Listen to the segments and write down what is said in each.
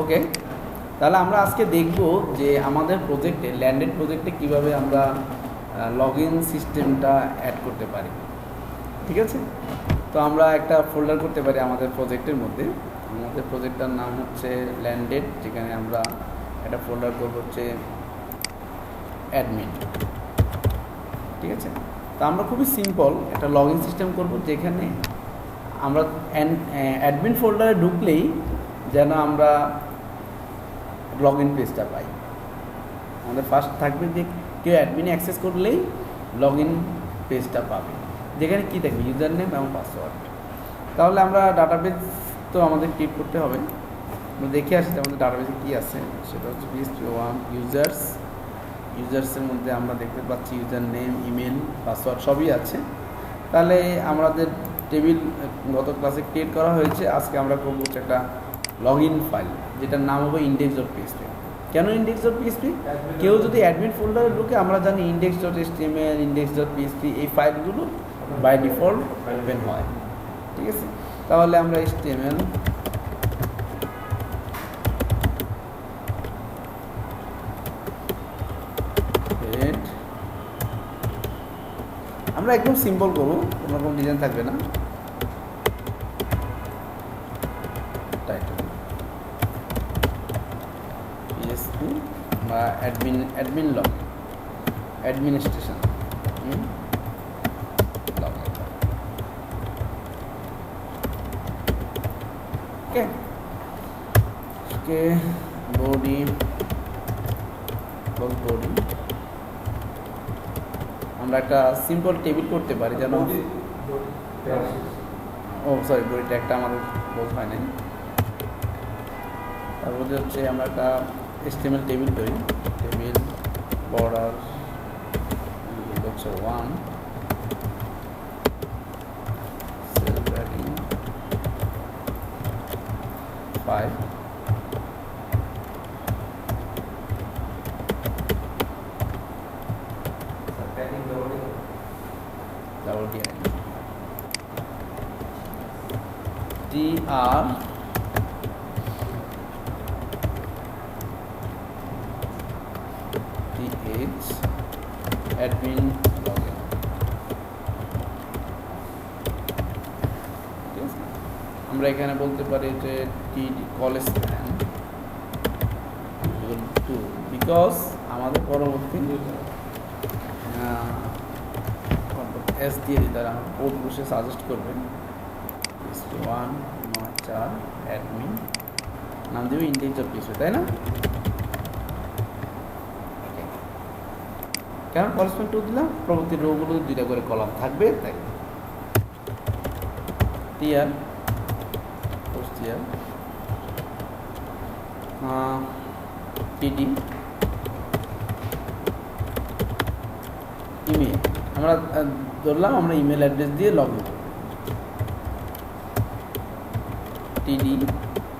ওকে, তাহলে আমরা আজকে দেখব যে আমাদের প্রজেক্টে, ল্যান্ডেড প্রজেক্টে কীভাবে আমরা লগ ইন সিস্টেমটা অ্যাড করতে পারি। ঠিক আছে, তো আমরা একটা ফোল্ডার করতে পারি আমাদের প্রজেক্টের মধ্যে। আমাদের প্রজেক্টটার নাম হচ্ছে ল্যান্ডেড, যেখানে আমরা একটা ফোল্ডার করব হচ্ছে অ্যাডমিন। ঠিক আছে, তো আমরা খুবই সিম্পল একটা লগ ইন সিস্টেম করব, যেখানে আমরা অ্যাডমিন ফোল্ডারে ঢুকলেই যেন আমরা লগ ইন পেজটা পাই। আমাদের ফার্স্ট থাকবে যে কেউ অ্যাডমিনে অ্যাক্সেস করলেই লগ ইন পেজটা পাবে, যেখানে কী থাকবে ইউজার নেম এবং পাসওয়ার্ড। তাহলে আমরা ডাটাবেজ তো আমাদের ক্রিয়েট করতে হবে। আমরা দেখে আসি আমাদের ডাটাবেজে কী আছে। সেটা হচ্ছে PHP1 ইউজার্সের মধ্যে আমরা দেখতে পাচ্ছি ইউজার নেম, ইমেল, পাসওয়ার্ড সবই আছে। তাহলে আমাদের টেবিল গত ক্লাসে ক্রিয়েট করা হয়েছে। আজকে আমরা করবো হচ্ছে একটা লগ ইন ফাইল, যেটার নাম হবে index.php। কেন index.php? কেউ যদি অ্যাডমিন ফোল্ডারে ঢুকে, আমরা জানি index.html, index.php এই ফাইলগুলো বাই ডিফল্ট ওপেন হয়। ঠিক আছে, তাহলে আমরা HTML আমরা একদম সিম্পল করবো, কোনো রকম ডিজাইন থাকবে না। টাইটেল PHP বা অ্যাডমিন লগ, অ্যাডমিনিস্ট্রেশন লগ। ওকে ওকে, বডি আমরা একটা সিম্পল টেবিল করতে পারি, যেন বডি ট্যাগটা আমাদের বোঝ হয় নাই। তারপরে হচ্ছে আমরা একটা HTML টেবিল করি, টেবিল বর্ডার হচ্ছে 1, self wrapping 5, TR TH admin login। আমরা এখানে বলতে পারি যে TD কলেজ স্প্যান 2, বিকজ আমাদের পরবর্তী S দিয়ে দিতে আমার কোড বসে সাজেস্ট করবেন। 1 4 অ্যাডমিন নাম দেবে index.php, তাই না? কেন কলেজমেন্ট 2 দিলাম? পরবর্তী রোগুলো 2টা করে কলাম থাকবে, তাই TR post TR PD email. আমরা ধরলাম আমরা ইমেল অ্যাড্রেস দিয়ে লগ ইন করব। টিডি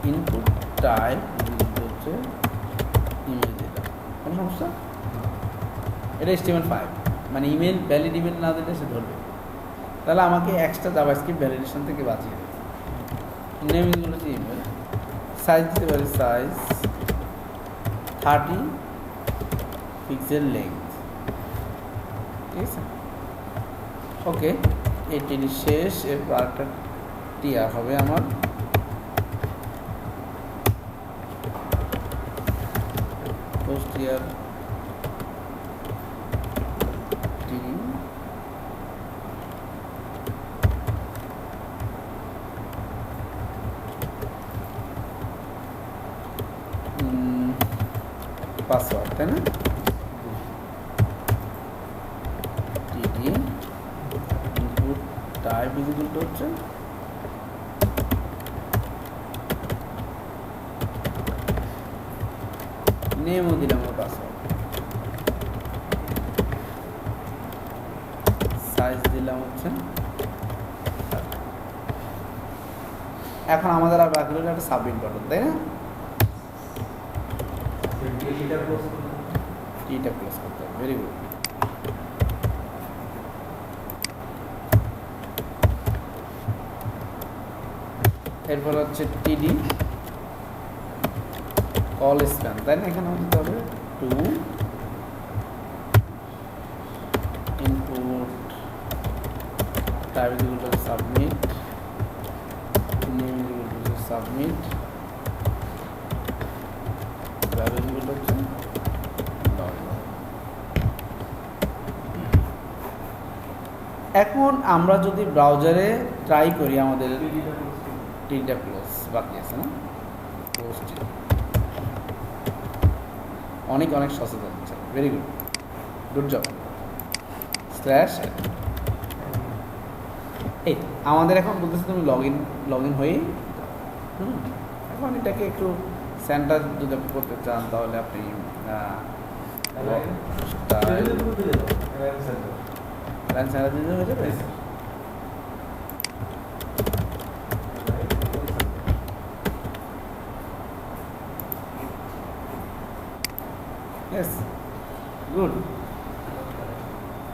ইনপুট টাইপ হচ্ছে ইমেল দিলাম, কোনো সমস্যা? এটা HTML5, মানে ইমেল ভ্যালিড ইমেল না দিলে সে ধরবে। তাহলে আমাকে এক্সট্রা জাভাস্ক্রিপ্ট ভ্যালিডেশন থেকে বাঁচিয়ে দেবে। নেম ইজ হচ্ছে ইমেল, সাইজ দিতে পারি সাইজ 30 পিক্সেল লেন্থ। ঠিক আছে, ওকে, এটি শেষ। এরপর একটা টিআর হবে আমার পোস্ট টিআর পাসওয়ার্ড, তাই না? টিডি ইনপুট টাইপ ইকুয়াল টু হচ্ছে নেমও দিলাম আমার পাসওয়ার্ড, সাইজ দিলাম হচ্ছে। এখন আমাদের আর বাকি রইল একটা সাবমিট বাটন, তাই না? টিটা ক্লোজ করতে হবে। Very good. এরপর হচ্ছে টিডি কল স্প্যান, তাই না? এখানে দিতে হবে to input type equal to submit, name equal to submit, value equal to এখন আমরা যদি ব্রাউজারে ট্রাই করি, আমাদের টিটা ক্লোজ বাকি আছে না, ক্লোজ অনেক অনেক সচেতন হচ্ছে, very good, good job. Slash এই আমাদের এখন বলতেছে তুমি লগ ইন হয়ে এখন এটাকে একটু সেন্টার যদি আপনি করতে চান তাহলে আপনি লাইন সেন্টার দিতে হয়ে যাবে। গুড।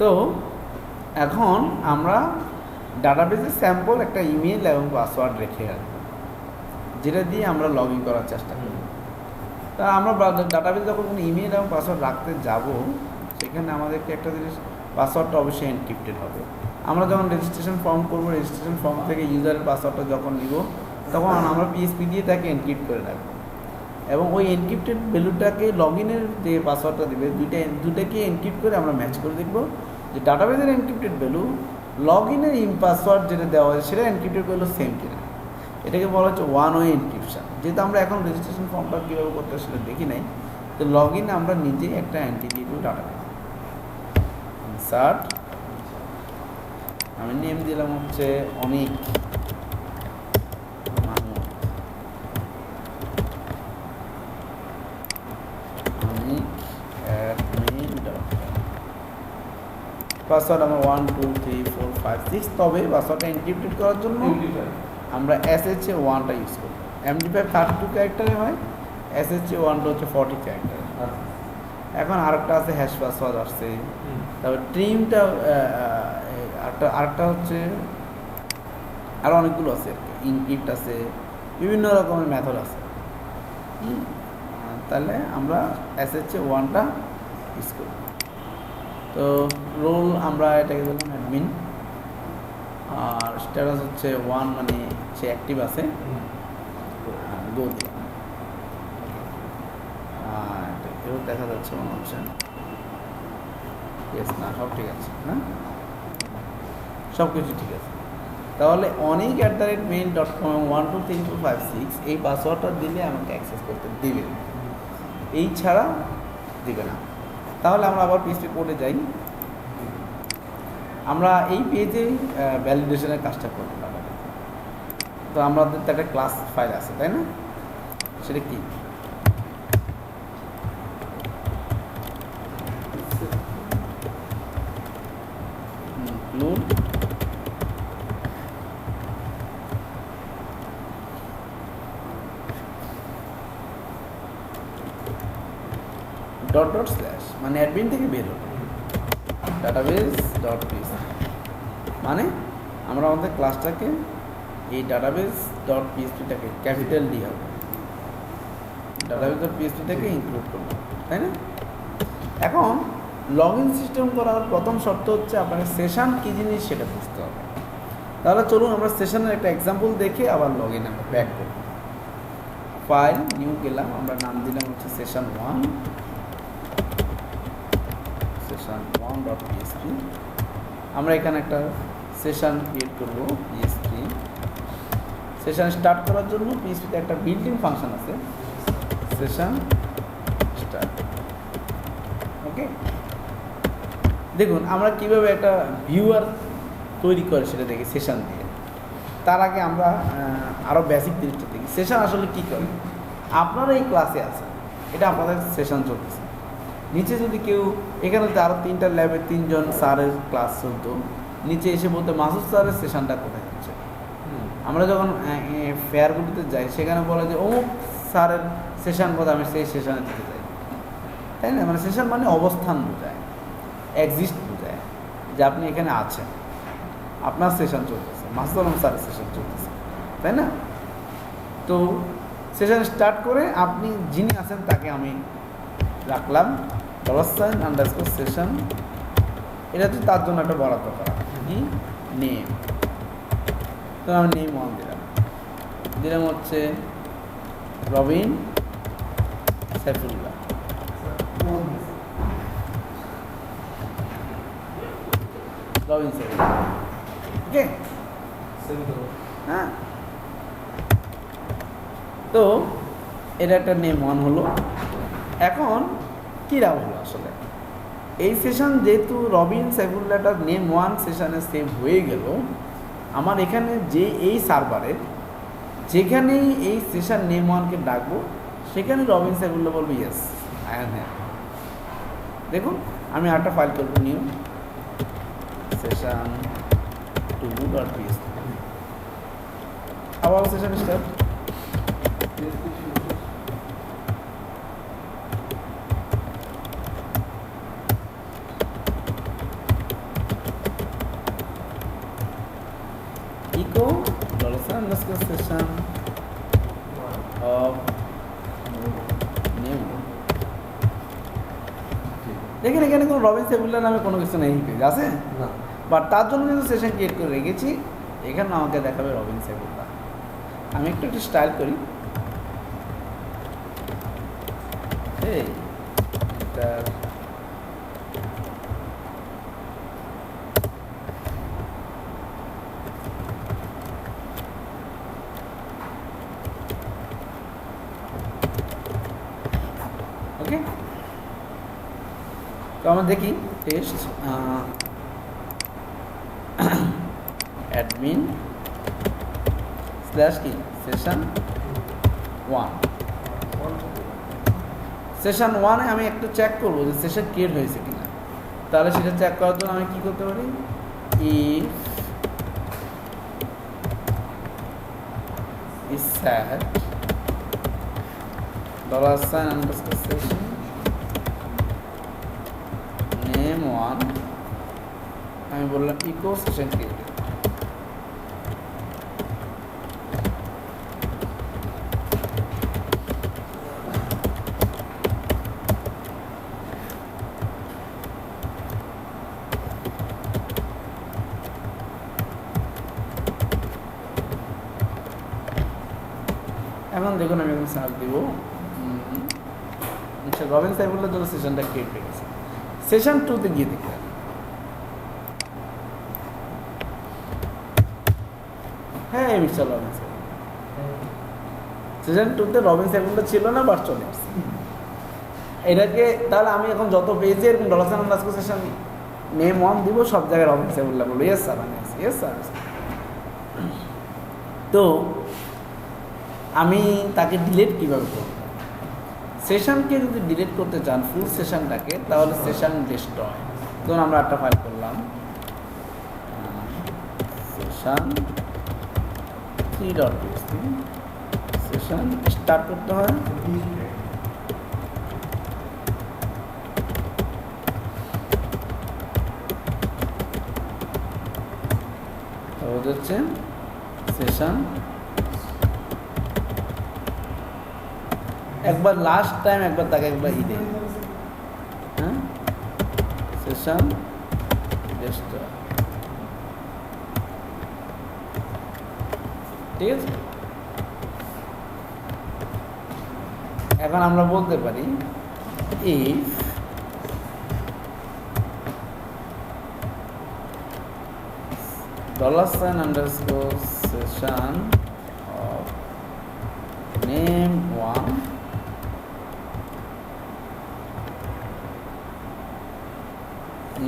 তো এখন আমরা ডাটাবেসে স্যাম্পল একটা ইমেল এবং পাসওয়ার্ড রেখে রাখবো, যেটা দিয়ে আমরা লগ ইন করার চেষ্টা করব। তা আমরা ডাটাবেসে যখন কোনো ইমেল এবং পাসওয়ার্ড রাখতে যাব, সেখানে আমাদেরকে একটা জিনিস, পাসওয়ার্ডটা অবশ্যই এনক্রিপ্টেড হবে। আমরা যখন রেজিস্ট্রেশন ফর্ম করবো, রেজিস্ট্রেশন ফর্ম থেকে ইউজারের পাসওয়ার্ডটা যখন নিব, তখন আমরা পিএসপি দিয়ে তাকে এনক্রিপ্ট করে রাখবো, এবং ওই এনক্রিপ্টেড ভ্যালুটাকে লগ ইনের যে পাসওয়ার্ডটা দেবে, দুটাকে এনক্রিপ্ট করে আমরা ম্যাচ করে দেখব যে ডাটাবেসের এনক্রিপ্টেড ভ্যালু লগ ইনের পাসওয়ার্ড যেটা দেওয়া হয় সেটা এনক্রিপ্টেড ভ্যালু সেম কিনা। এটাকে বলা হচ্ছে ওয়ান ওয়ে এনক্রিপশন। যেহেতু আমরা এখন রেজিস্ট্রেশন ফর্মটা কীভাবে করতে হয় সেটা দেখি নাই, তো লগ ইন আমরা নিজেই একটা এন্টিটি টু ডাটাবেস ইনসার্ট, আমি নেম দিলাম হচ্ছে অনেক পাসওয়ার্ড আমার 1 2 3 4 5 6। তবে পাসওয়ার্ডটা এনক্রিপ্টেড করার জন্য আমরা SHA-1টা ইউজ করব। MD5 32 ক্যারেক্টারে হয়, SHA-1টা হচ্ছে 40 ক্যারেক্টারে। এখন আরেকটা আছে হ্যাশ পাসওয়ার্ড আসছে, তারপর ট্রিমটা আরেকটা হচ্ছে, আরও অনেকগুলো আছে, ইনক্রিপ্ট আছে, বিভিন্ন রকমের মেথড আছে। তাহলে আমরা SHA-1টা ইউজ করব। তো রোল আমরা এটাকে বললাম অ্যাডমিন, আর স্ট্যাটাস হচ্ছে 1 মানে সে অ্যাক্টিভ আছে, গো দিলাম। এও দেখা যাচ্ছে মনে হচ্ছে, ইয়েস না সব ঠিক আছে না, সব কিছু ঠিক আছে। তাহলে অনেক@mail.com 1 2 3 4 5 6 এই পাসওয়ার্ডটা দিলে আমাকে অ্যাক্সেস করতে দিবে, এই ছাড়া দিবে না। তাহলে আমরা আবার পিএইচপি কোডে যাই, আমরা এই পেজে ভ্যালিডেশনের কাজটা করব। তো আমাদের তো একটা ক্লাস ফাইল আছে, তাই না? সেটা কি? include ডট ডট স্ল্যাশ, মানে অ্যাডমিন থেকে বের হবে, database.php, মানে আমরা আমাদের ক্লাসটাকে এই database.phpটাকে ক্যাপিটাল ডি হবে, database.phpটাকে ইনক্লুড করব, তাই না? এখন লগ ইন সিস্টেম করার প্রথম শর্ত হচ্ছে আপনাকে সেশন কী জিনিস সেটা বুঝতে হবে। তাহলে চলুন আমরা সেশনের একটা এক্সাম্পল দেখে আবার লগ ইন আমরা ব্যাক করব। ফাইল নিউ গেলাম, আমরা নাম দিলাম হচ্ছে session1 session1.php। আমরা এখানে একটা সেশন ক্রিয়েট করব PHP। সেশন স্টার্ট করার জন্য PHP-তে একটা বিল্ট ইন ফাংশন আছে, সেশন স্টার্ট। ওকে, দেখুন আমরা কিভাবে একটা ভিউয়ার তৈরি করে সেটা দেখি সেশন দিয়ে। তার আগে আমরা আরও বেসিক জিনিসটা দেখি, সেশন আসলে কী করে। আপনারা এই ক্লাসে আছেন, এটা আপনাদের সেশন চলতেছে। নিচে যদি কেউ, এখানে তো আরও 3টা ল্যাবে 3জন স্যারের ক্লাস চলতো, নিচে এসে বলতে মাসুদ স্যারের সেশনটা কোথায় হচ্ছে। আমরা যখন ফেয়ারগুলিতে যাই সেখানে বলে যে অমুক স্যারের সেশন কোথায়, আমি সেই সেশনে দিতে যাই, তাই না? মানে সেশন মানে অবস্থান বোঝায়, এক্সিস্ট বোঝায়, যে আপনি এখানে আছেন, আপনার সেশন চলতেছে, মাসুদ আলম স্যারের সেশন চলতেছে, তাই না? তো সেশন স্টার্ট করে আপনি যিনি আছেন তাকে আমি রাখলাম $_সেশন, এটা তো তার জন্য একটা বরাদ্দ করা কি নেম। তো আমি নেম 1 দিলাম হচ্ছে রবিন সাইফুল্লাহ। রবিন সাইফুল্লাহ, ওকে। হ্যাঁ, তো এটা একটা নেম 1 হলো। এখন কী রাখবো হলো আসলে এই সেশন, যেহেতু রবিন সাইফুল্লাহটা নেম 1 সেশনে সেভ হয়ে গেল, আমার এখানে যে এই সার্ভারে যেখানেই এই সেশন নেম 1কে ডাকবো সেখানে রবিন সাইফুল্লাহ বলবো ইয়েস আই এম হ্যাঁ। দেখুন আমি আরেকটা ফাইল করবো, নিউ সেশন 2.php, আবার session start. echo $_session of name। দেখেন এখানে কোনো রবিন সাইফুল্লাহ নামে কোনো কিছু নেই, পেজ আছে না, বাট তার জন্য কিন্তু সেশন ক্রিয়েট করে রেখেছি। এখানে আমাকে দেখাবে রবিন সাইফুল্লাহ। আমি একটু স্টাইল করি, ওকে। তো আমরা দেখি টেস্ট অ্যাডমিন স্ল্যাশ কি সেশন 1। সেশন 1-এ আমি একটু চেক করবো যে সেশন ক্রিয়েট হয়েছে কিনা। তাহলে সেটা চেক করার জন্য আমি কী করতে পারি, ইফ set $_session name 1, আমি বললাম ইকো সেশন ক্রিয়েটেড। এখন দেখুন আমি এখন সার্চ দিব, রবিন সাইফুল্লাহর জন্য সেশনটা ক্রিয়েট হয়ে গেছে। সেশন 2-তে গিয়ে দেখলাম, হ্যাঁ mister Robin Saifullah. Session 2-তে Robin Saifullah ছিল না, বাট চলে আসছে এটাকে। তাহলে আমি এখন যত পেজে এরকম $_সেশন নেম 1 দিব, সব জায়গায় রবিন সাইফুল্লাহ বলবো ইয়েস স্যার, আমি আছি, ইয়েস স্যার। তো আমি তাকে ডিলিট কীভাবে করব? সেশনকে যদি ডিলিট করতে চান ফুল সেশনটাকে, তাহলে সেশন ডিস্ট্রয়। ধরুন আমরা একটা ফাইল করলাম সেশন 3.php, সেশন স্টার্ট করতে হয় হচ্ছে সেশন। একবার লাস্ট টাইম একবার তাকে একবার দেয়, হ্যাঁ সেশন ডিস্ট্রয়, ঠিক আছে। এখন আমরা বলতে পারি if $_session of name 1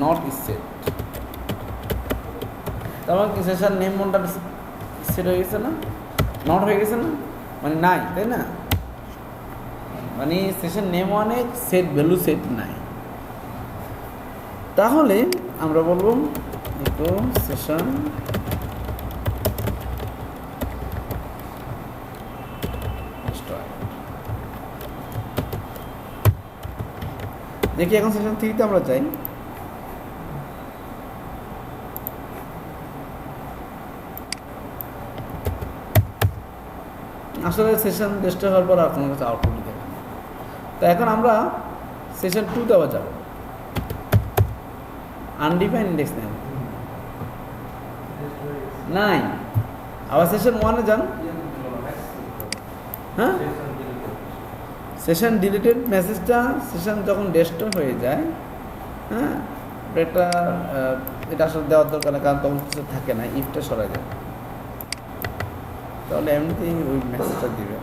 not is set। তারপর কি সেশন নেম 1টা সেট হয়ে গেছে না, নট হয়ে গেছে না, মানে নাই, তাই না? মানে সেশন নেম 1-এ সেট ভ্যালু সেট নাই। তাহলে আমরা বলবো ইকো সেশন দেখি। এখন সেশন 3-তে আমরা যাই, আসলে সেশন রেজিস্টার হওয়ার পর আর কোনো কিছু আউটপুট দেবে না। তো এখন আমরা সেশন 2-তে আবার যাব, আনডিফাইন্ড ইন্ডেক্স নেম নাই, আবার সেশন 1-এ যান। হ্যাঁ, সেশন ডিলিটেড মেসেজটা সেশন যখন ডেস্কটপ হয়ে যায়, হ্যাঁ এটা আসলে দেওয়ার দরকার না, কারণ তখন কিছু থাকে না, ইফটা সরাই যায়, তাহলে এমনিতেই ওই মেসেজটা দিবে।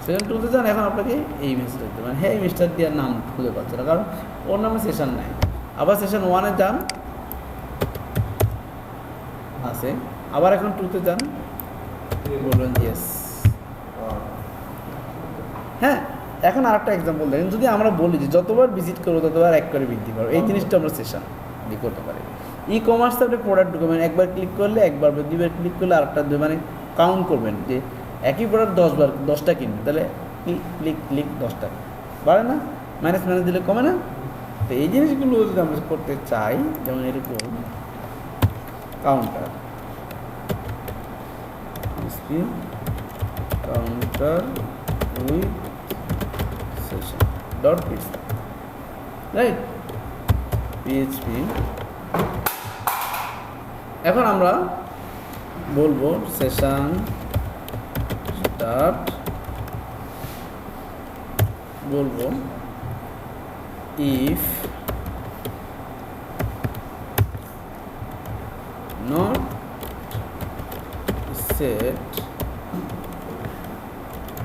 সেশন 2-তে যান, এখন আপনাকে এই মেসেজটা দিতে পারেন, হ্যাঁ এই মেসেজটা দেওয়ার নাম খুঁজে পাচ্ছে না, কারণ ওর নামে সেশন নাই। আবার সেশন 1-এ যান, আছে, আবার এখন 2-তে যান, বলবেন ইয়েস। হ্যাঁ, এখন আরেকটা এক্সাম্পল দেখেন, যদি আমরা বলি যে যতবার ভিজিট করবো ততবার 1 করে বৃদ্ধি পাবো, এই জিনিসটা আমরা সেশন দিয়ে করতে পারি। ই কমার্সে আপনি প্রোডাক্ট ঢুকবেন, একবার ক্লিক করলে একবার, 2বার ক্লিক করলে আরেকটা 2, মানে কাউন্ট করবেন যে একই প্রোডাক্ট 10বার 10টা কিনবে, তাহলে ক্লিক ক্লিক 10টা বাড়ে না, মাইনাস মাইনাস দিলে কমে না। তো এই জিনিসগুলো যদি আমরা করতে চাই, যেমন এরকম counter counter with session dot PHP, right, PHP. এখন আমরা বলবো সেশন স্টার্ট, বলবো if not set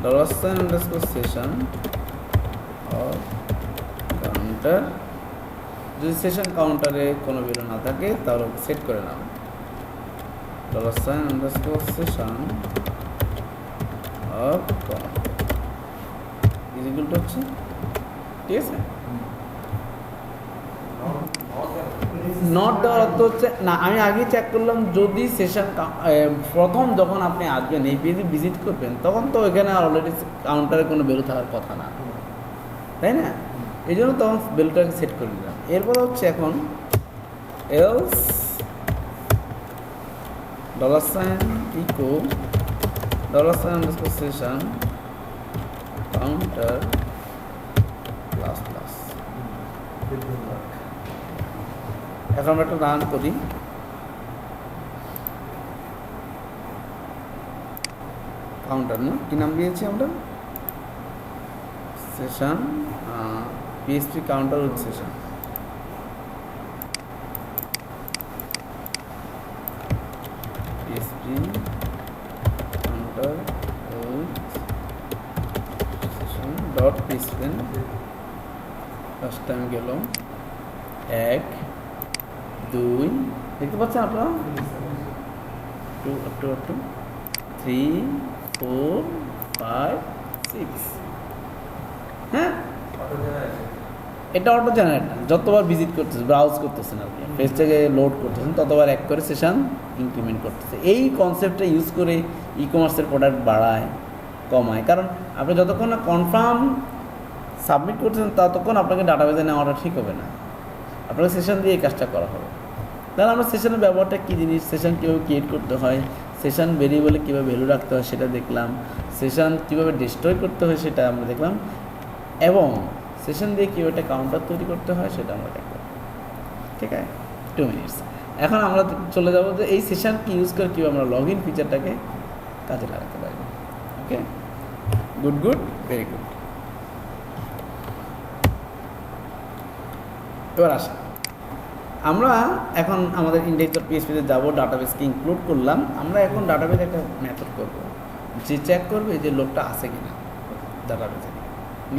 $_session or counter, যদি সেশন কাউন্টারে কোনো ভ্যালু না থাকে তাহলে সেট করে নাও $_session of counter equal to হচ্ছে, ঠিক আছে। নট দেওয়ার অর্থ হচ্ছে না, আমি আগে চেক করলাম যদি সেশন প্রথম যখন আপনি আসবেন এই পেজে ভিজিট করবেন তখন তো এখানে অলরেডি কাউন্টারে কোনো ভ্যালু থাকার কথা না, তাই না, এই জন্য তখন ভ্যালুটাকে সেট করে দিলাম। এরপর হচ্ছে এখন else $_session counter plus plus. এখন আমরা একটা রান করি, কাউন্টার না, কি নাম দিয়েছি আমরা, session PHP counter with session. PHP counter with session dot PHP, first time গেল 1 2, দেখতে পাচ্ছেন আপনারা, 2 3 4 5 6, হ্যাঁ এটা অটো জেনারেট না, যতবার ভিজিট করতেছে ব্রাউজ করতেছেন আপনি পেজটাকে লোড করতেছেন ততবার 1 করে সেশন ইনক্রিমেন্ট করতেছে। এই কনসেপ্টটা ইউজ করে ই কমার্সের প্রোডাক্ট বাড়ায় কমায়, কারণ আপনি যতক্ষণ না কনফার্ম সাবমিট করতেছেন ততক্ষণ আপনাকে ডাটাবেজে নেওয়াটা ঠিক হবে না, আপনাকে সেশন দিয়ে এই কাজটা করা হবে। তাহলে আমরা সেশনের ব্যবহারটা কী জিনিস, সেশন কীভাবে ক্রিয়েট করতে হয়, সেশন ভেরিয়েবলে কীভাবে ভ্যালু রাখতে হয় সেটা দেখলাম, সেশন কীভাবে ডিস্ট্রয় করতে হয় সেটা আমরা দেখলাম, এবং সেশন দিয়ে কীভাবে একটা কাউন্টার তৈরি করতে হয় সেটা আমরা দেখলাম। ঠিক আছে, 2 মিনিটস। এখন আমরা চলে যাবো যে এই সেশনকে ইউজ করে কীভাবে আমরা লগ ইন ফিচারটাকে কাজে লাগাতে পারি। ওকে, গুড, ভেরি গুড। এবার আসা, আমরা এখন আমাদের index.php-তে যাব, ডাটাবেসকে ইনক্লুড করলাম। আমরা এখন ডাটাবেসে একটা মেথড করব যে চেক করবে যে লোকটা আছে কিনা ডাটাবেসে,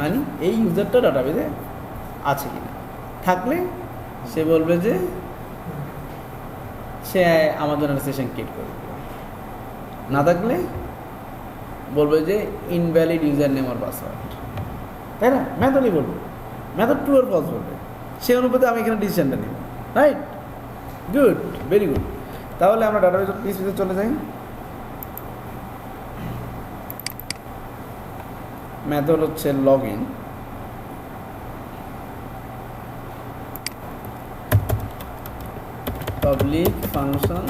মানে এই ইউজারটা ডাটাবেসে আছে কিনা, থাকলে সে বলবে যে সে আমাদের একটা সেশন ক্রিয়েট করে দেবে, না থাকলে বলবে যে ইনভ্যালিড ইউজার নেম আর পাসওয়ার্ড, তাই না, মেথডই বলবো, মেথড ট্রু আর ফলস বলবে, সেই অনুপাতে আমি এখানে ডিসিশনটা নিব, রাইট, গুড, ভেরি গুড। তাহলে আমরা ডাটাবেসে চলে যাই, মেথড হচ্ছে লগ ইন, পাবলিক ফাংশন,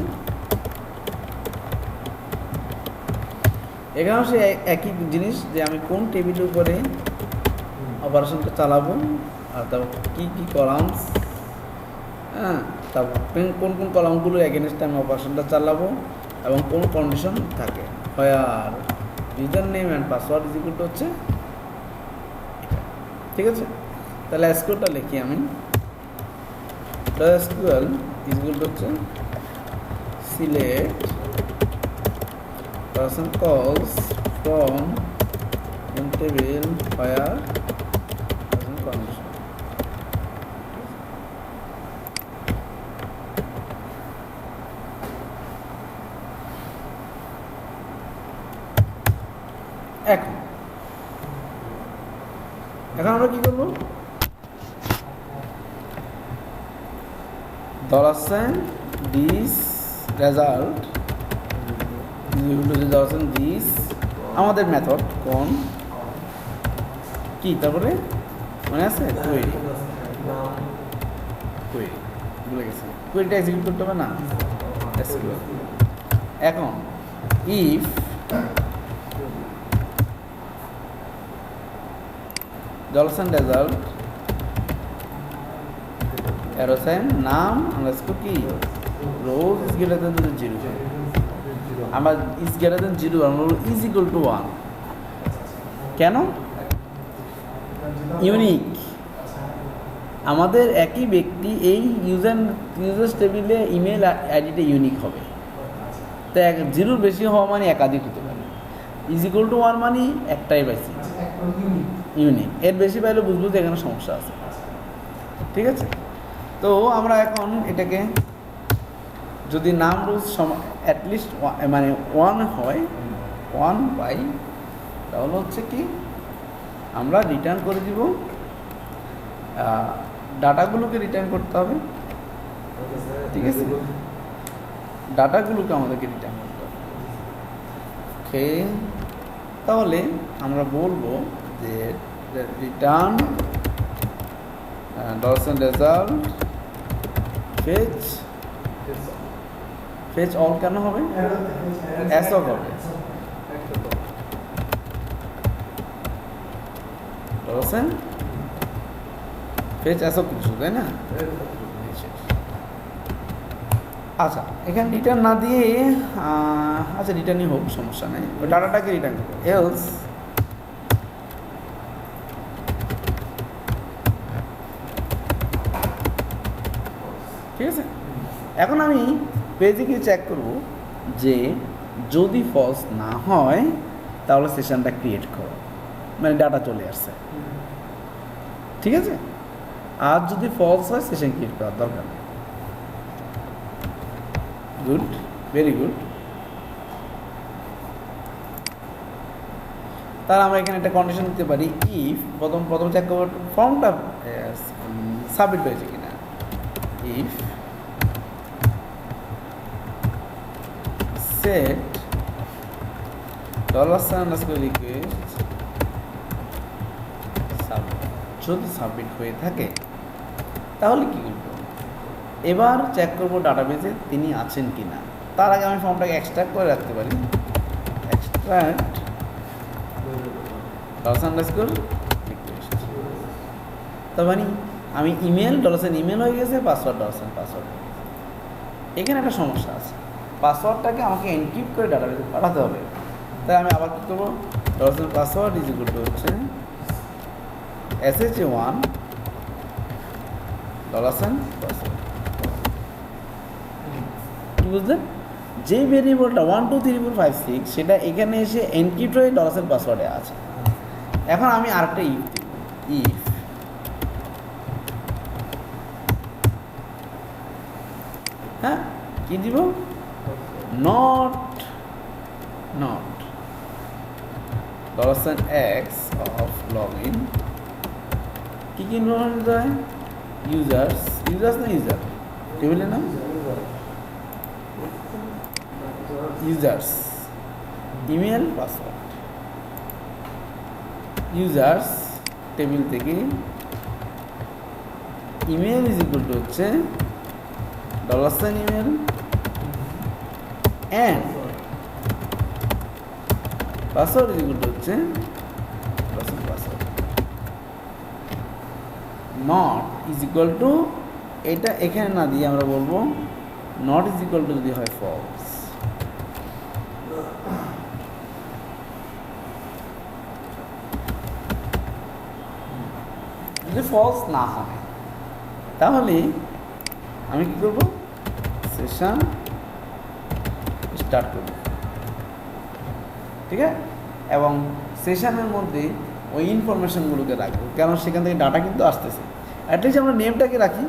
এখানেও সে একই জিনিস যে আমি কোন টেবিলের উপরে অপারেশনটা চালাবো, আর তারপর কী কী কলামস, হ্যাঁ, তারপর কোন কোন কলামগুলো এগেনস্টে আমি অপারেশনটা চালাবো এবং কোন কন্ডিশন থাকে। Where user name and password is equal to হচ্ছে, ঠিক আছে। তাহলে এসকিউএলটা লিখি আমি, এসকিউএল ইজ ইকুয়াল টু হচ্ছে select person calls from table where person condition। এখন আমরা কি করব, $this result দিস আমাদের মেথড কোন কি, তারপরে মনে আছে কোয়েরি ভুলে গেছি, কোয়েরিটা এক্সিকিউট করতে হবে না। এখন ইফ $result arrow sign নাম আন্ডারস্কোর কি রোজ ইজ গ্রেটার দেন 0, আমরা ইজ গ্রেটার দেন 0 আমরা ইজ ইকুয়াল টু 1, কেন ইউনিক, আমাদের একই ব্যক্তি এই ইউজার্স টেবিলে ইমেল আইডিটা ইউনিক হবে, তাই 0 বেশি হওয়া মানে একাধিক হতে পারে, ইজ ইকুয়াল টু 1 মানে একটাই পাইছি ইউনিক, এর বেশি পাইলে বুঝবো যে এখানে সমস্যা আছে, ঠিক আছে। তো আমরা এখন এটাকে যদি নাম রোজ অ্যাটলিস্ট মানে 1 হয় 1 পাই, তাহলে হচ্ছে কি আমরা রিটার্ন করে দিব, ডাটাগুলোকে রিটার্ন করতে হবে, ঠিক আছে, ডাটাগুলোকে আমাদেরকে রিটার্ন করতে হবে। ওকে, তাহলে আমরা বলবো যে রিটার্ন $result ফেচ অল কেন হবে, অ্যাসক হবে, ফেচ অ্যাসক কিছু, তাই না। আচ্ছা, এখানে রিটার্ন না দিয়ে আচ্ছা রিটার্নই হোক, সমস্যা নেই, ওই ডাটাটাকে রিটার্ন করবো, এলস ঠিক আছে। এখন আমি পেজে গিয়ে চেক করব যে যদি ফলস না হয় তাহলে সেশনটা ক্রিয়েট করো, মানে ডাটা চলে আসছে, ঠিক আছে। আর যদি ফলস হয় সেশন ক্রিয়েট করার দরকার নেই। Good, very good. তাহলে আমরা এখানে একটা কন্ডিশন দিতে পারি, ইফ প্রথম চেক করব ফর্মটা সাবমিট হয়েছে কিনা, ইফ set $request যদি সাবমিট হয়ে থাকে তাহলে কি করব, এবার চেক করব ডাটাবেসে তিনি আছেন কিনা। তার আগে আমি ফর্মটাকে এক্সট্রাক্ট করে রাখতে পারি, এক্সট্রাক্ট $request, তার মানে আমি ইমেল ইমেল হয়ে গেছে, পাসওয়ার্ড পাসওয়ার্ড। এখানে একটা সমস্যা আছে, পাসওয়ার্ডটাকে আমাকে এনক্রিপ্ট করে ডাটাবেসে পাঠাতে হবে, তাই আমি আবার কী করবো, পাসওয়ার্ড ইজ ইকুয়াল টু হচ্ছে SHA1 $পাসওয়ার্ড। কি বুঝলেন, যে ভেরিয়েবলটা 1 2 3 4 5 6 সেটা এখানে এসে এনক্রিপ্ট হয়ে $পাসওয়ার্ডে আছে। এখন আমি আরেকটা ইফ দিব, ইফ হ্যাঁ কি দিব, not $x of login কি ইনফরমেশন দিতে হয়, ইউজার্স না ইউজার টেবিলে না, users email password, users table থেকে ইমেল ইজ ইকুয়াল টু হচ্ছে $sign email and password is equal to হচ্ছে password not is equal to, এটা এখানে না দিয়ে আমরা বলবো নট ইজ ইকুয়াল টু যদি হয় ফলস। যদি ফলস না হয় তাহলে আমি কি করব, সেশন স্টার্ট করব, ঠিক আছে। এবং সেশনের মধ্যে ওই ইনফরমেশনগুলোকে রাখবো, কারণ সেখান থেকে ডাটা কিন্তু আসতেছে। অ্যাটলিস্ট আমরা নেমটাকে রাখি,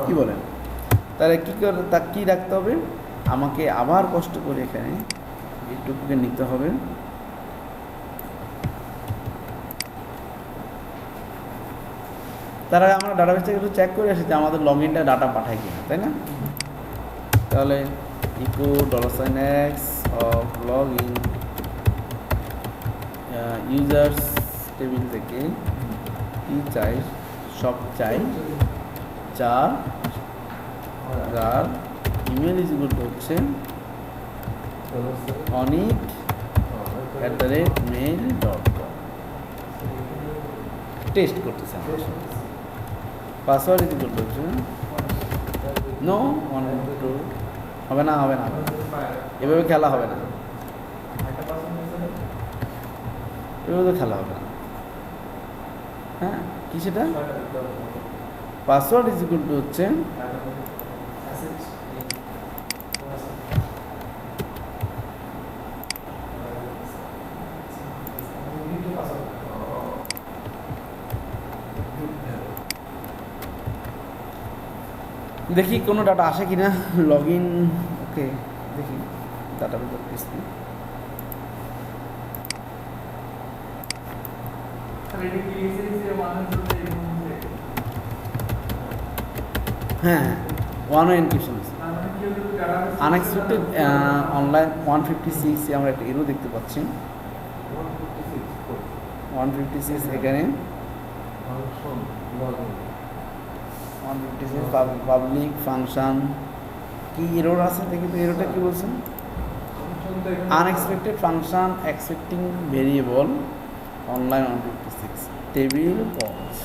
কি বলেন? তাহলে কী করে, তা কী রাখতে হবে, আমাকে আবার কষ্ট করে এখানে এইটুকুকে নিতে হবে। তার আগে আমরা ডাটাবেস থেকে একটু চেক করে আসি যে আমাদের লগ ইনটা ডাটা পাঠায় কিনা, তাই না? তাহলে echo $x of log in users table থেকে কি চাই, সব চাই, যার ইমেল ইজ ইকুয়াল টু হচ্ছে onik@mail.com। টেস্ট করতেছে, পাসওয়ার্ড ইজ ইকুয়াল টু হচ্ছে নো 1 2 হবে না, এভাবে খেলা হবে না, এভাবে খেলা হবে না। হ্যাঁ, কি সেটা, পাসওয়ার্ড ইজ ইকুয়াল টু হচ্ছে দেখি কোনো ডাটা আসে কিনা, লগ ইন, ওকে দেখি ডাটা করতেছি। হ্যাঁ, one way encryption unexpected online 156 আমরা একটা এরো দেখতে পাচ্ছি। 156 এখানে 156 পাবলিক ফাংশন কি এরর আছে, দেখি তো এরোটা কি বলছেন, unexpected function expecting variable online 156 table কলস।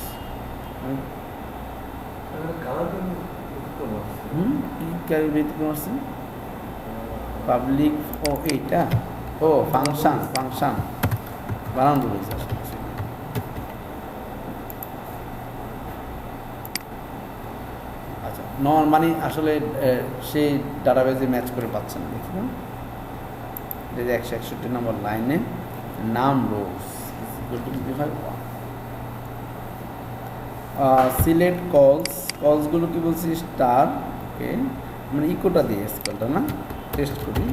পাবলিক, ও এইটা, ও ফাংশন বানানো রয়েছে। আচ্ছা, মানে আসলে সেই ডাটাবেজে ম্যাচ করে পাচ্ছে না, দেখি না, এটা যে 161 নম্বর লাইনে নাম রোজ যদি হয় সিলেক্ট কলসগুলো কি বলছি স্টার, ওকে, মানে ইকোটা দিয়ে স্কুলটা না, টেস্ট করি।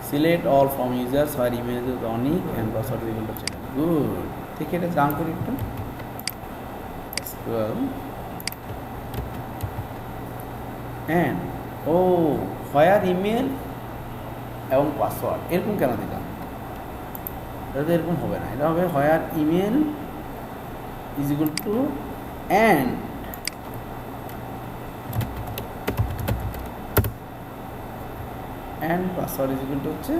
সিলেক্ট অল ফ্রম ইউজার্স আর ইমেজ অনিক অ্যান্ড পাসওয়ার্ড এগুলো চেক, গুড। ঠিক, এটা জান করি একটু SQL অ্যান্ড ও হোয়ার ইমেল এবং পাসওয়ার্ড, এরকম কেন দিলাম, এটা তো এরকম হবে না, এটা হবে where email is equal to and password is equal to হচ্ছে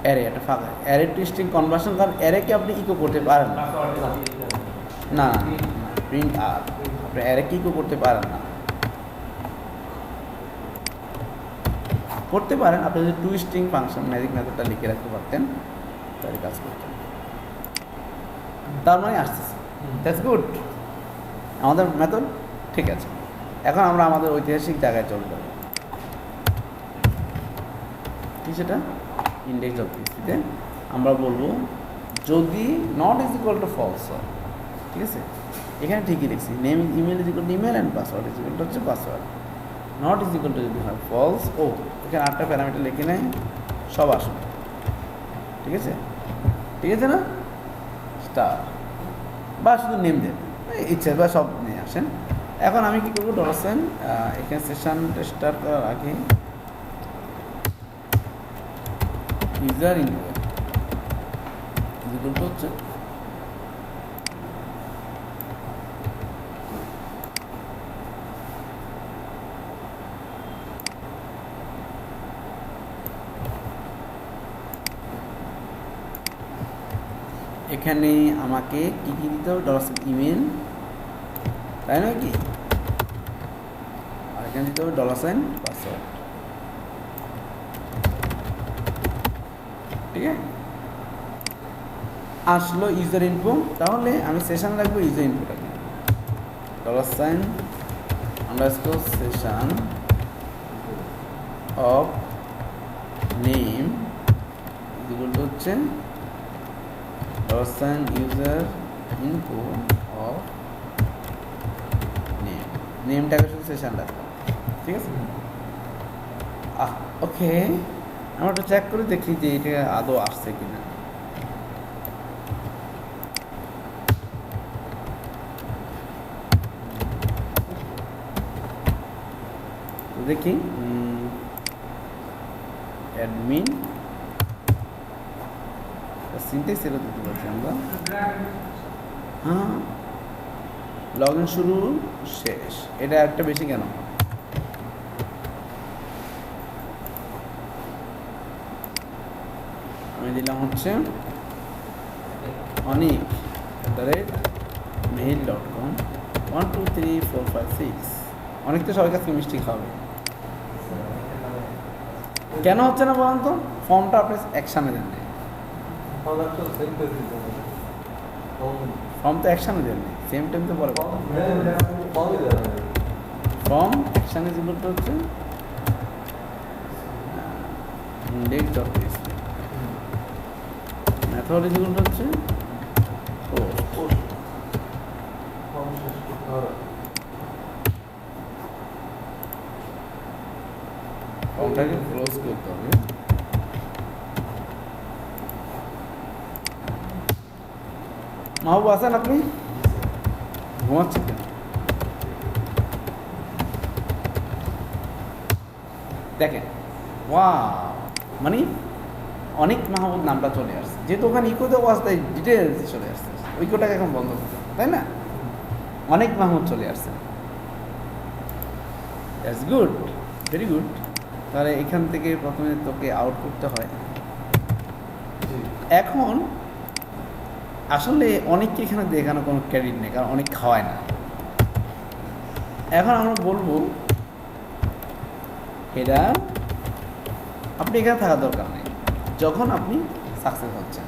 অ্যারে, একটা ফাঁকা অ্যারে টু স্ট্রিং কনভার্সন, কারণ অ্যারেকে আপনি ইকো করতে পারেন না, না প্রিন্ট আর আপনি অ্যারেকে ইকো করতে পারেন না, করতে পারেন আপনি যদি টু স্ট্রিং ফাংশন ম্যাজিক মেথডটা লিখে রাখতে পারতেন তাহলে কাজ করতেন। তার মানে আসতেছে, দ্যাটস গুড, আমাদের মেথড ঠিক আছে। এখন আমরা আমাদের ঐতিহাসিক জায়গায় চলে যাব, কি সেটা ইন্ডেক্স অফ পিসিতে আমরা বলবো যদি not is equal to false হয়, ঠিক আছে, এখানে ঠিকই লিখছি name email is equal to email and password is equal to হচ্ছে password, not is equal to যদি হয় ফলস, ও এখানে 8টা প্যারামিটার লিখে নেয়, সব আসবে, ঠিক আছে, ঠিক আছে না, স্টার বা শুধু নেম দেন ইচ্ছা বা সব নিয়ে আসেন, এখন আমি কি করবো, ডলার সাইন এখানে সেশনটা স্টার্ট করার আগে ইউজার ইনপুট হচ্ছে এখানে আমাকে কি কি দিতে হবে, ডলার সাইন ইমেল, তাই নয় কি, আর এখানে দিতে হবে ডলার সাইন পাসওয়ার্ড। ঠিক আছে, আসলো ইউজার ইনফো, তাহলে আমি সেশন রাখবো ইউজার ইনফোটাকে, dollar sign underscore session of name equal to হচ্ছে dollar sign user info of name, নেমটাকে শুধু সেশন রাখবো। ঠিক আছে, ওকে, আমরা একটু চেক করে দেখি যে এটা আদৌ আসছে কিনা। দেখি অ্যাডমিন সিনট্যাক্স এর দিতে পারছি আমরা, হ্যাঁ লগ ইন শুরু শেষ, এটা একটা বেশি কেন, আমি দিলাম হচ্ছে অনিক @mail.com 1 2 3 4 5 6। অনেক তো সবার কাছে মিষ্টি খাবে, কেন হচ্ছে না বলুন তো, ফর্মটা আপনি অ্যাকশানে দেন, ফর্ম তো অ্যাকশানে দেন, সেম টাইম তো পরে ফর্ম অ্যাকশানে যেগুলো হচ্ছে index.php, মেথোডলজিগুলো হচ্ছে ফর্মটাকে ক্লোজ করতে হবে। মাহবুব আছেন আপনি, ঘুমাচ্ছেন কেন? দেখেন মানে অনেক মাহবুব নামটা চলে আসছে, যেহেতু ওখানে ইকোতে অবস্থায় ডিটেলস চলে আসছে, ইকোটাকে এখন বন্ধ করতে হবে, তাই না? অনেক মাহমুদ চলে আসছে, দ্যাটস গুড, ভেরি গুড। তাহলে এখান থেকে প্রথমে তোকে আউট করতে হয়। এখন আসলে অনেককে এখানে দেখানো কোনো ক্রেডিট নেই, কারণ অনেক খাওয়ায় না। এখন আমরা বলবো এটা আপনি এখানে থাকার দরকার নেই, যখন আপনি সাকসেস হচ্ছেন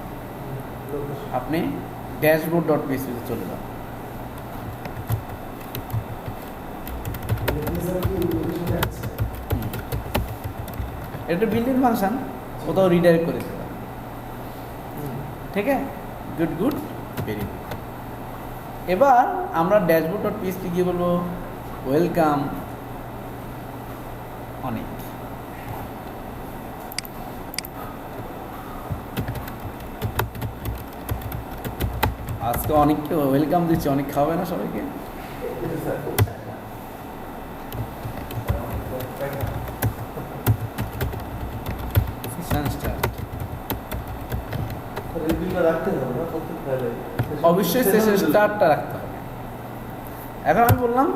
আপনি dashboard.php তে চলে যান। এটা বিল্ডিং ফাংশন, কোথাও রিডাইরেক্ট করে দিতে পারে। ঠিক আছে, গুড গুড, ভেরি গুড। এবার আমরা dashboard.php গিয়ে বলবো ওয়েলকাম অনেক। আজকে অনেককে ওয়েলকাম দিচ্ছি, অনেক খাওয়াবে না সবাইকে? অবশ্যই সেশন স্টার্টটা রাখতে হবে। এখন আমি বললাম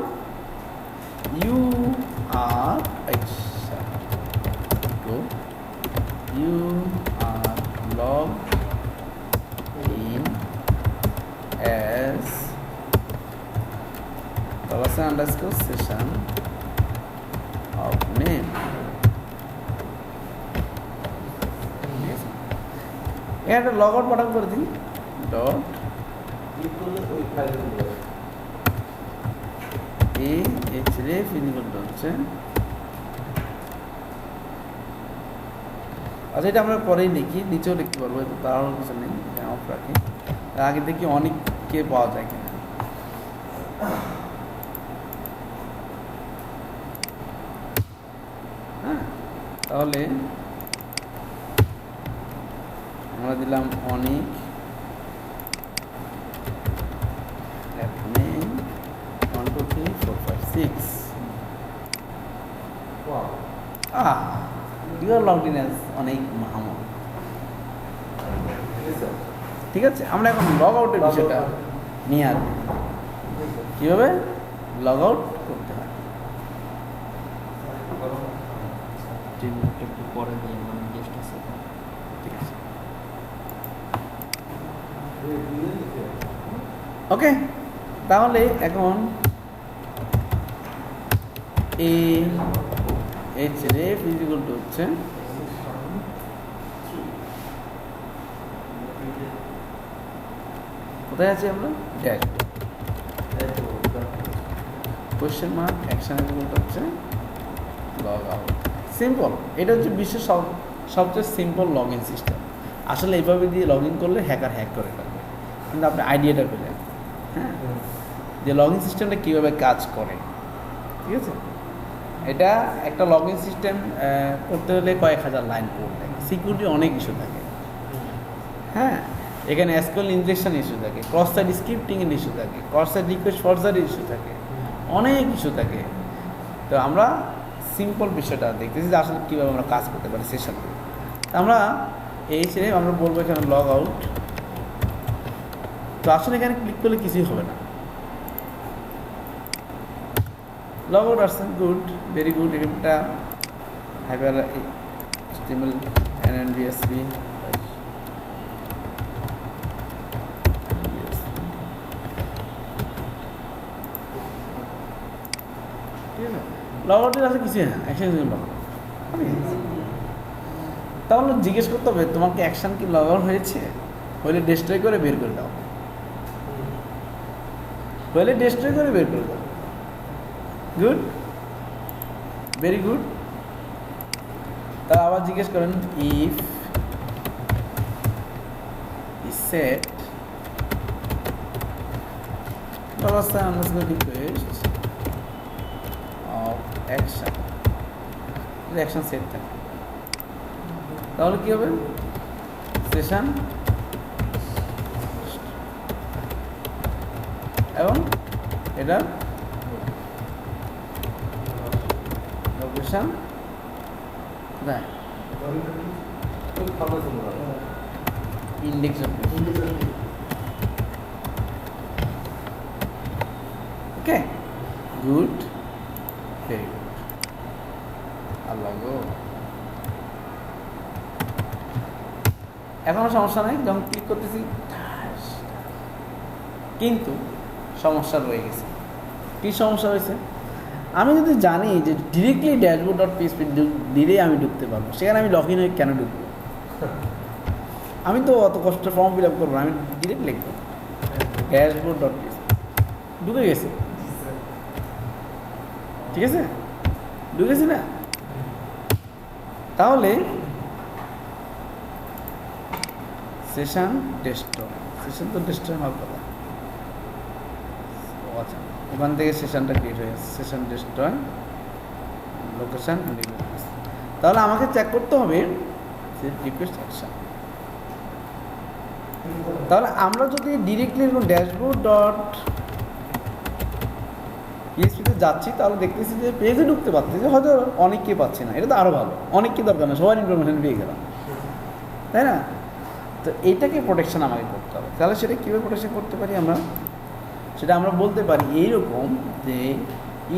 you are log in as $_session of name। একটা লগ আউট বাটন করে দিন, ডট ahref হচ্ছে, আচ্ছা এটা আমরা পরেই লিখি, নিচেও লিখতে পারবো, তার কিছু নেই, অফ রাখি। আগে দেখি অনেককে পাওয়া যায় কিনা। হ্যাঁ, তাহলে আমরা দিলাম অনেক admin 1 2 3 4 5 6. You are logged in as অনেক মাহমুদ। ঠিক আছে, আমরা এখন লগ আউটের বিষয়টা নিয়ে আসবো, কীভাবে লগ আউট করতে হয়। একটু পরে দিয়ে মানে গেস্ট আছে। ঠিক আছে, ওকে। তাহলে এখন H ref is equal to হচ্ছে কোথায় আছি আমরা, dashboard, question mark action equal হচ্ছে লগ আউট। সিম্পল, এটা হচ্ছে বিশ্বের সবচেয়ে সিম্পল লগ ইন সিস্টেম। আসলে এইভাবে দিয়ে লগ ইন করলে হ্যাকার হ্যাক করে ফেলবে, কিন্তু আপনি আইডিয়াটা পেলেন, হ্যাঁ, যে লগ ইন সিস্টেমটা কীভাবে কাজ করে। ঠিক আছে, এটা একটা লগ ইন সিস্টেম করতে হলে কয়েক হাজার লাইন কোড থাকে, সিকিউরিটি অনেক ইস্যু থাকে, হ্যাঁ, এখানে এসকিউএল ইনজেকশন ইস্যু থাকে, ক্রস সাইট স্ক্রিপ্টিংয়ের ইস্যু থাকে, ক্রস সাইট রিকোয়েস্ট ফরওয়ার্ডের ইস্যু থাকে, অনেক ইস্যু থাকে। তো আমরা সিম্পল বিষয়টা দেখতেছি যে আসলে কীভাবে আমরা কাজ করতে পারি সেশনগুলো। আমরা এই ছেড়ে আমরা বলবো এখানে লগ আউট। তো আসলে এখানে ক্লিক করলে কিছুই হবে না। লগ আউট আসছেন, গুড, ভেরি গুড। এটা হাইপার HTML NNVSB লগ আউটের আছে কিছুই না, অ্যাকশন লগ। তাহলে জিজ্ঞেস করতে হবে তোমাকে অ্যাকশন কি লগ আউট হয়েছে, হলে ডেস্ট্রয় করে বের করে দাও, হলে ডেস্ট্রয় করে বের করে দাও। Good, very good. তা আবার জিজ্ঞেস করেন if set request of action, action set থাকে, তাহলে কি হবে, সেশন এবং এটা লোকেশন কোথায়, ইন্ডেক্স। ওকে, গুড, ভেরি গুড। আল্লাহ গো, এখনো সমস্যা নেই, যখন ক্লিক করতেছি, কিন্তু সমস্যা রয়ে গেছে। কী সমস্যা হয়েছে, আমি যদি জানি যে ডিরেক্টলি ড্যাশবোর্ড.php দিলেই আমি ঢুকতে পারবো, সেখানে আমি লগ ইন হয়ে কেন ঢুকবো? আমি তো অত কষ্ট ফর্ম ফিল আপ করবো না, আমি ডিরেক্ট লিখবো ড্যাশবোর্ড.php, ঢুকে গেছে। ঠিক আছে, ঢুকেছি না? তাহলে সেশন ডেস্ট্রয়, সেশন তো ডেস্ট্রয় হওয়ার কথা। আচ্ছা, ওখান থেকে সেশনটা ক্রিয়েট হয়ে গেছে, সেশন ডেস্ট্রয় লোকেশন। তাহলে আমাকে চেক করতে হবে রিকোয়েস্ট অ্যাকশন। তাহলে আমরা যদি ডিরেক্টলি ড্যাশবোর্ড.php যাচ্ছি, তাহলে দেখতেছি যে পেজে ঢুকতে পারছি, যে হয়তো অনেককে পাচ্ছি না, এটা তো আরও ভালো, অনেককে দরকার না, সবার ইনফরমেশন পেয়ে গেলাম, তাই না? তো এইটাকে প্রোটেকশন আমাকে করতে হবে। তাহলে সেটা কীভাবে প্রোটেকশন করতে পারি আমরা, সেটা আমরা বলতে পারি এইরকম যে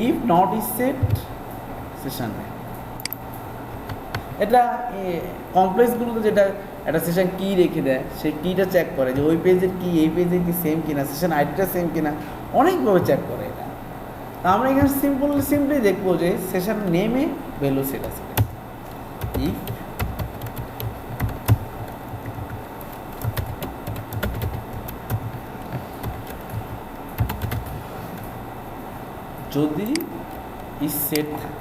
if not is set session নেই। এটা কমপ্লেক্সগুলোতে যেটা একটা সেশন কি রেখে দেয়, সেই কিটা চেক করে যে ওই পেজের কি এই পেজের কি সেম কিনা, সেশন আইডিটা সেম কিনা, অনেকভাবে চেক করে এটা। তা আমরা এখানে সিম্পলি দেখবো যে সেশন নেমে ভ্যালু সেট আছে। ইফ যদি ইজ সেট থাকে,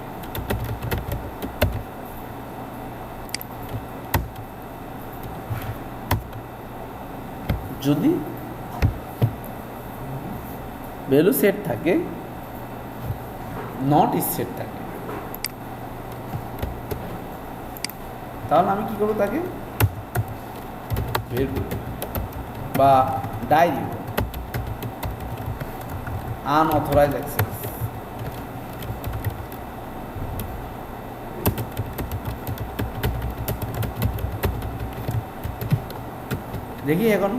যদি ভ্যালু সেট থাকে, নট ইজ সেট থাকে, তাহলে আমি কি করবো, তাকে বের করব বা ডাই দিব, আনঅথরাইজ অ্যাক্সেস। দেখি এখন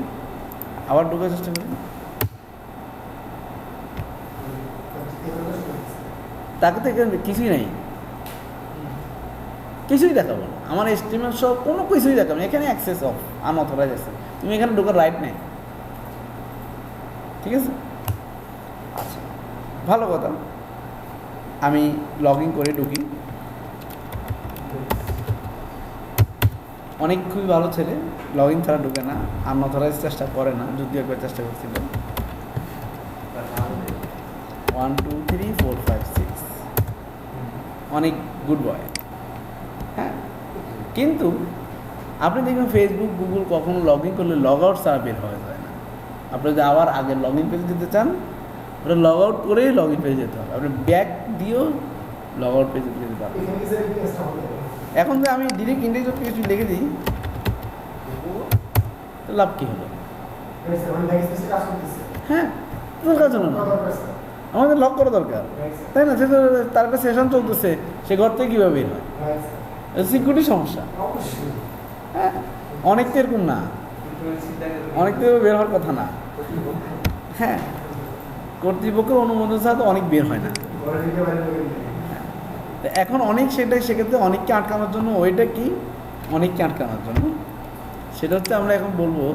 আবার ঢোকার চেষ্টা করি। তাকে তো এখানে কিছুই নাই, কিছুই দেখাবো না। আমার এস্টিমেট সব কোনো কিছুই দেখাবো না। এখানে অ্যাক্সেস অফ, আনঅথরাইজ আছে, তুমি এখানে ঢোকার রাইট নেই। ঠিক আছে, আচ্ছা ভালো কথা। আমি লগ ইন করে ঢুকি। অনেক খুবই ভালো ছেলে, লগ ইন ছাড়া ঢুকে না, আনঅথরাইজ চেষ্টা করে না, যদিও একবার চেষ্টা করছিল। 1 2 3 4 5 6 অনেক গুড বয়। হ্যাঁ, কিন্তু আপনি দেখবেন ফেসবুক গুগল কখনো লগ ইন করলে লগ আউট ছাড়া বের হয়ে যায় না। আপনি যদি আবার আগে লগ ইন পেজে যেতে চান, ওটা লগ আউট করেই লগ ইন পেজে যেতে হবে। আপনি ব্যাক দিয়েও লগ আউট পেজে যেতে পারবেন। এখন যে আমি ডিরেক্ট ইন্ডেক্স কিছু লিখে দিই, লাভ কী হলো? হ্যাঁ, দরকার জন্য না, আমাদের লক করা দরকার, তাই না? যেহেতু তার একটা সেশন চলতেছে, সে ঘর থেকে কীভাবে বের হয়? সিকিউরিটি সমস্যা। হ্যাঁ, অনেক তো এরকম না, অনেক তো বের হওয়ার কথা না। হ্যাঁ, কর্তৃপক্ষের অনুমোদন ছাড়া তো অনেক বের হয় না। এখন অনেক সেক্ষেত্রে অনেককে আটকানোর জন্য ওইটা কি, অনেককে আটকানোর জন্য সেটা হচ্ছে আমরা এখন বলবো,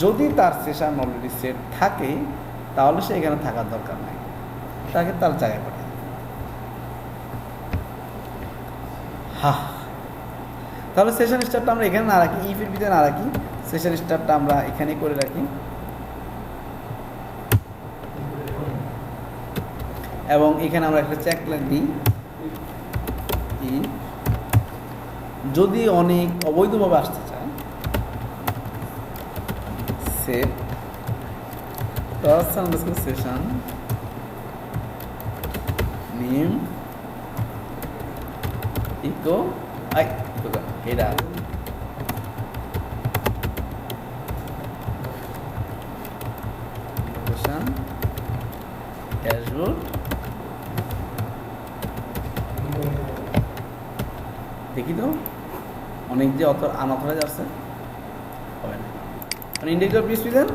যদি তার সেশন অলরেডি সেট থাকে তাহলে সে এখানে থাকার দরকার নাই, তাকে তার জায়গায় পাঠায়। তাহলে সেশন স্টার্টটা আমরা এখানে না রাখি, ইফের ভিতরে না রাখি, সেশন স্টার্টটা আমরা এখানে করে রাখি। এবং এখানে আমরা একটা চেক দিই, যদি অনেক অবৈধভাবে আসতে চায়, সেট সেশন নেম ইকো এটা ড্যাশবোর্ড। দেখি তো অনেক যে আনঅথরাইজ আসছে, হবে না। মানে ইন্ডিকেটর পিএসপি দেন,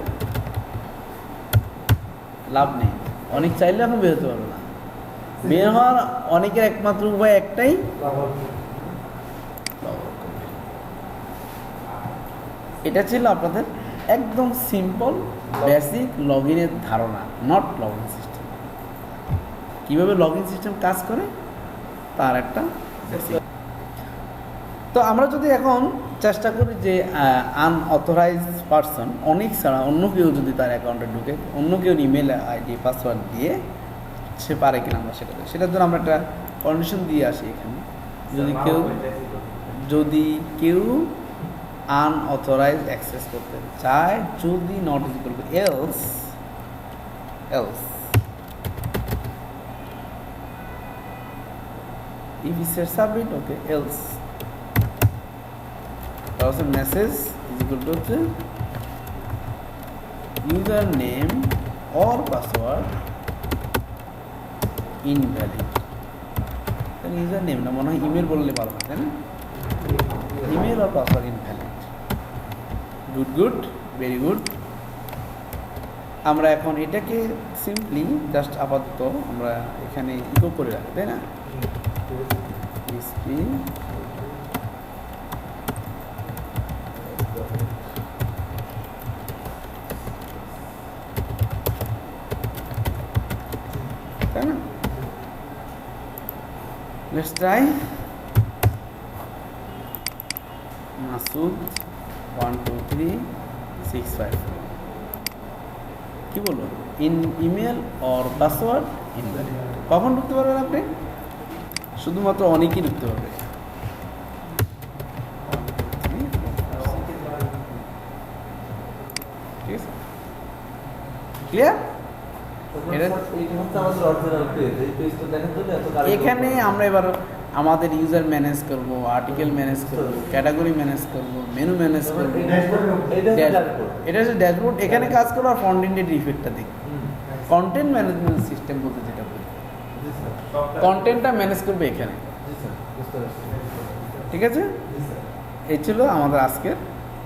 লাভ নেই। অনেক চাইলে এখন বের হতে পারবে না। বের হওয়ার অনেকের একমাত্র উপায় একটাই, এটা ছিল আপনাদের একদম সিম্পল বেসিক লগ ইনের ধারণা, নট লগ ইন সিস্টেম। কীভাবে লগ ইন সিস্টেম কাজ করে তার একটা বেসিক। তো আমরা যদি এখন চেষ্টা করি যে আনঅথরাইজ পারসন, অনেক ছাড়া অন্য কেউ যদি তার অ্যাকাউন্টে ঢুকে, অন্য কেউ ইমেল আইডি পাসওয়ার্ড দিয়ে সে পারে কিনা আমরা সেটার জন্য আমরা একটা কন্ডিশন দিয়ে আসি এখানে। যদি কেউ আনঅথরাইজ অ্যাক্সেস করতে চায়, যদি not is equal two else if we set submit, okay, else also message is equal to username or password invalid. then username না, মনে হয় ইমেল বললে ভালো হয়, তাই না? Email or password invalid. Good, very good. আমরা এখন এটাকে সিম্পলি জাস্ট আপাতত আমরা এখানে ইকো করে রাখি, তাই না? PHP তাই না? Let's try. মাসুদ 1 2 3 6 5 কি বলবো, in email or password invalid. কখন ঢুকতে পারবেন আপনি? শুধুমাত্র অনেকেই ঢুকতে পারবে। ঠিক আছে, ক্লিয়ার? এখানে আমরা এবার আমাদের ইউজার ম্যানেজ করব, আর্টিকেল ম্যানেজ করব, ক্যাটাগরি ম্যানেজ করব, মেনু ম্যানেজ করব। এটা হচ্ছে ড্যাশবোর্ড। এখানে কাজ করবো আর ফ্রন্ট এন্ডের ইফেক্টটা দেখি। কন্টেন্ট ম্যানেজমেন্ট সিস্টেম বলতে যেটা বলি, কন্টেন্টটা ম্যানেজ করবে এখানে। ঠিক আছে, এই ছিল আমাদের আজকের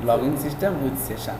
log in system with session.